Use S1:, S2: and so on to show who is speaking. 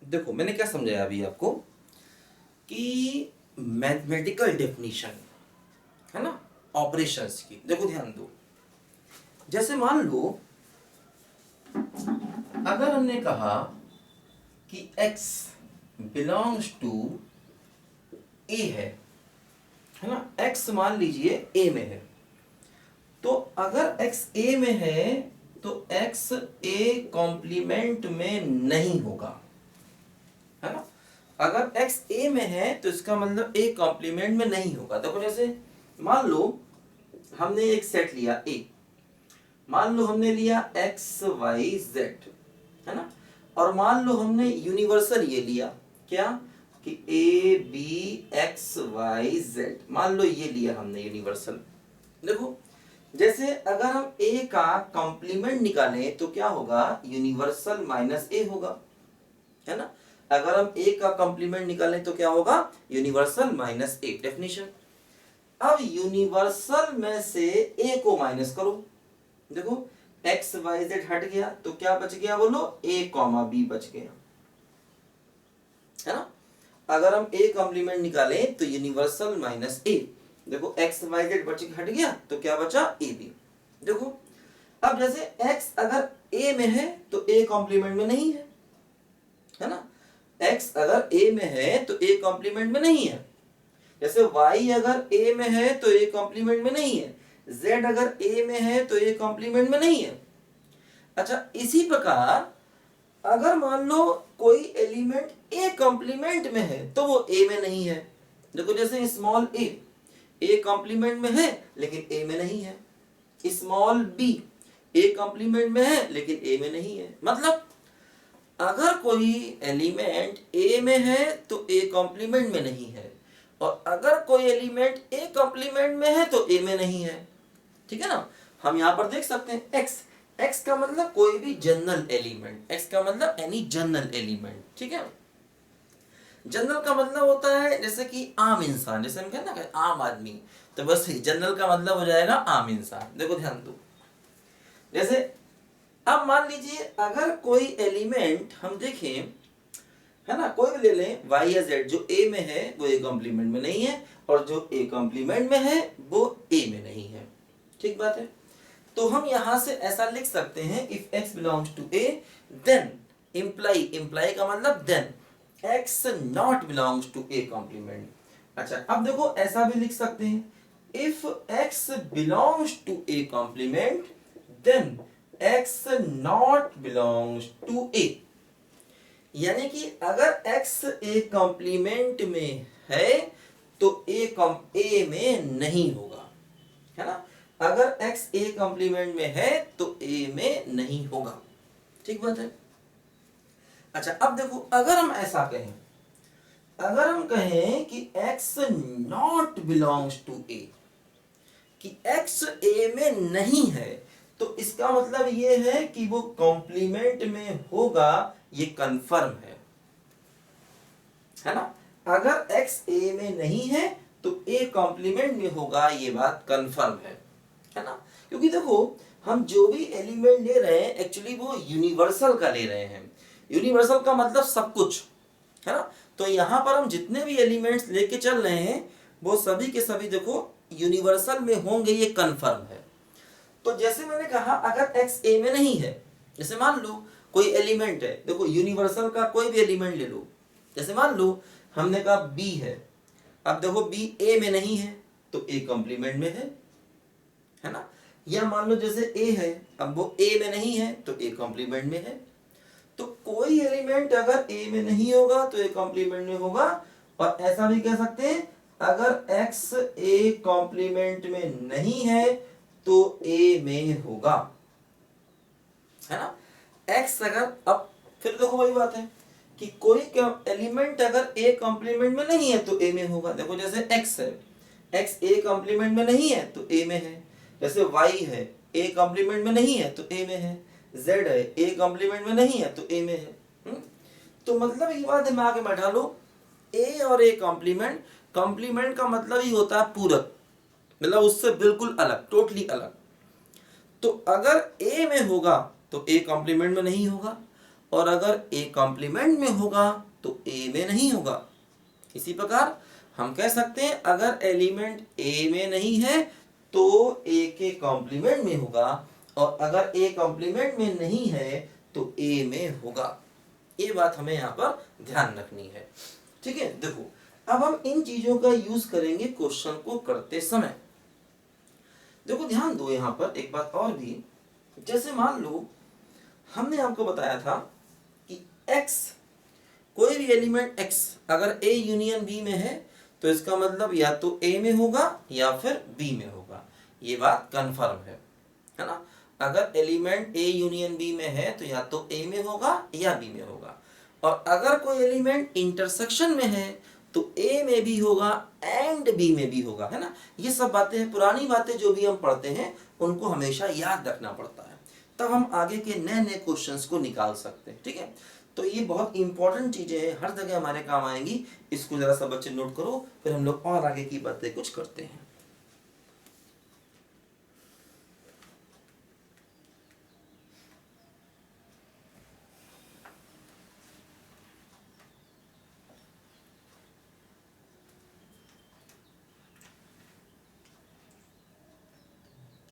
S1: देखो मैंने क्या समझाया अभी आपको कि मैथमेटिकल डेफिनेशन है ना ऑपरेशंस की। देखो ध्यान दो, जैसे मान लो अगर हमने कहा कि x बिलोंग्स टू a है ना, x मान लीजिए a में है, तो अगर x a में है तो x a कॉम्प्लीमेंट में नहीं होगा, है ना। अगर x a में है तो इसका मतलब a कॉम्प्लीमेंट में नहीं होगा। देखो जैसे मान लो हमने एक सेट लिया a, मान लो हमने लिया x y z, है ना, और मान लो हमने यूनिवर्सल ये लिया क्या कि a b x y z, मान लो ये लिया हमने यूनिवर्सल। देखो जैसे अगर हम a का कॉम्प्लीमेंट निकालें तो क्या होगा, यूनिवर्सल माइनस a होगा, है ना। अगर हम a का कॉम्प्लीमेंट निकालें तो क्या होगा, यूनिवर्सल माइनस a। डेफिनेशन, अब यूनिवर्सल में से a को माइनस करो, देखो x y z हट गया तो क्या बच गया, बोलो a कॉमा b बच गया, है ना। अगर हम a कॉम्प्लीमेंट निकालें तो यूनिवर्सल माइनस a, देखो x y z बच हट गया तो क्या बचा, a b। देखो अब जैसे x अगर a में है तो a कॉम्प्लीमेंट में नहीं है ना। x अगर a में है तो a कॉम्प्लीमेंट में नहीं है। जैसे y अगर a में है तो a कॉम्प्लीमेंट में नहीं है, z अगर a में है तो a कॉम्प्लीमेंट में नहीं है। अच्छा इसी प्रकार अगर मान लो कोई एलिमेंट a कॉम्प्लीमेंट में है तो वो a में नहीं है। देखो जैसे स्मॉल a कॉम्प्लीमेंट में है लेकिन a में नहीं है, स्मॉल b a कॉम्प्लीमेंट में है लेकिन a में नहीं है। मतलब अगर कोई एलिमेंट a में है तो a कॉम्प्लीमेंट में नहीं है, और अगर कोई एलिमेंट a कॉम्प्लीमेंट में है तो a में नहीं है। ठीक है ना। हम यहाँ पर देख सकते हैं x का मतलब कोई भी जनरल एलिमेंट, x का मतलब एनी जनरल एलिमेंट। ठीक है, जनरल का मतलब होता है जैसे कि आम इंसान, जैसे हम कहते हैं ना आम आदमी, तो बस जनरल का मतलब हो जाएगा आम इंसान। देखो ध्यान दो, जैसे अब मान लीजिए अगर कोई एलिमेंट हम देखें, है ना, कोई भी ले लें y या z, जो a में है वो a कॉम्प्लीमेंट में नहीं है, और जो a कॉम्प्लीमेंट में है वो a में नहीं है। ठीक बात है। तो हम यहां से ऐसा लिख सकते हैं, if x belongs to a then imply का मतलब then x not belongs to a complement. अच्छा अब देखो ऐसा भी लिख सकते हैं, if x belongs to a complement then x not belongs to a। यानी कि अगर x a कॉम्प्लीमेंट में है तो a में नहीं होगा, है ना। अगर x a कॉम्प्लीमेंट में है तो a में नहीं होगा। ठीक बात है। अच्छा अब देखो अगर हम ऐसा कहें, अगर हम कहें कि x not belongs to a, कि x a में नहीं है, तो इसका मतलब ये है कि वो कॉम्प्लीमेंट में होगा, ये कंफर्म है ना। अगर x a में नहीं है तो a कॉम्प्लीमेंट में होगा, ये बात कंफर्म है ना। क्योंकि देखो हम जो भी एलिमेंट ले रहे हैं एक्चुअली वो यूनिवर्सल का ले रहे हैं। यूनिवर्सल का मतलब सब कुछ, है ना। तो यहाँ पर हम जितने भी एलिमेंट्स लेके चल रहे हैं वो सभी के सभी देखो यूनिवर्सल में होंगे, ये कंफर्म है। तो जैसे मैंने कहा अगर x a में नहीं है, जैसे मान लो कोई एलिमेंट है, देखो यूनिवर्सल का कोई भी एलिमेंट ले लो, जैसे मान लो हमने कहा b है, अब देखो b a में नहीं है तो a कॉम्प्लीमेंट में है ना। या मान लो जैसे a है, अब वो a में नहीं है तो a कॉम्प्लीमेंट में है। तो कोई एलिमेंट अगर a में नहीं होगा तो a कॉम्प्लीमेंट में होगा। और ऐसा भी कह सकते हैं अगर x a कॉम्प्लीमेंट में नहीं है तो a में होगा, है ना। x अगर, अब फिर देखो वही बात है कि कोई एलिमेंट अगर a कॉम्प्लीमेंट में नहीं है तो a में होगा। देखो जैसे x है, x a कॉम्प्लीमेंट में नहीं है तो a में है। जैसे y है, a कॉम्प्लीमेंट में नहीं है तो a में है। z है, a कॉम्प्लीमेंट में नहीं है तो a में है। तो मतलब ये बात दिमाग में बैठा लो, a और a कॉम्प्लीमेंट, कॉम्प्लीमेंट का मतलब ही होता है पूरक, मतलब उससे बिल्कुल अलग, टोटली अलग। तो अगर a में होगा तो a कॉम्प्लीमेंट में नहीं होगा, और अगर ए कॉम्प्लीमेंट में होगा तो ए में नहीं होगा। इसी प्रकार हम कह सकते हैं अगर एलिमेंट ए में नहीं है तो ए के कॉम्प्लीमेंट में होगा, और अगर ए कॉम्प्लीमेंट में नहीं है तो ए में होगा। ये बात हमें यहाँ पर ध्यान रखनी है। ठीक है, देखो अब हम इन चीजों का यूज करेंगे क्वेश्चन को करते समय। देखो ध्यान दो यहाँ पर एक बात और भी, जैसे मान लो हमने आपको बताया था कि x, कोई भी एलिमेंट x अगर a यूनियन b में है तो इसका मतलब या तो a में होगा या फिर b में होगा। ये बात कंफर्म है ना। अगर एलिमेंट a यूनियन b में है तो या तो a में होगा या b में होगा, और अगर कोई एलिमेंट इंटरसेक्शन में है तो a में भी होगा एंड b में भी होगा, है ना। ये सब बातें हैं, पुरानी बातें जो भी हम पढ़ते हैं उनको हमेशा याद रखना पड़ता है, तब हम आगे के नए नए क्वेश्चंस को निकाल सकते हैं। ठीक है, तो ये बहुत इंपॉर्टेंट चीजें हैं, हर जगह हमारे काम आएंगी। इसको जरा सा बच्चे नोट करो, फिर हम लोग और आगे की बातें कुछ करते हैं।